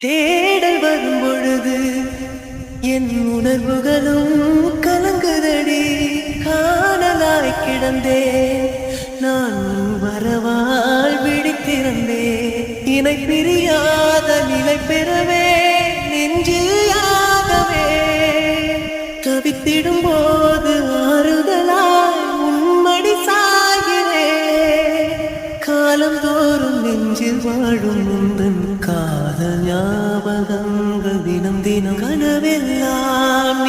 தேடல் வரும் பொழுது என் உணர்வுகளும் கலங்குதடி. காணலாய் கிடந்தேன் நான் வரவால் விழித்திருந்தேன். இணை பிரியாத நிலை பெறவே நெஞ்சில் யாகவே தவித்திடும் போது ஆறுதலாய் உன்மடி சாகிறேன். காலந்தோறும் நெஞ்சில் வாழும் முந்தன் காதல் ஞாபகங்கள் தினம் தினம் கனவெல்லாம்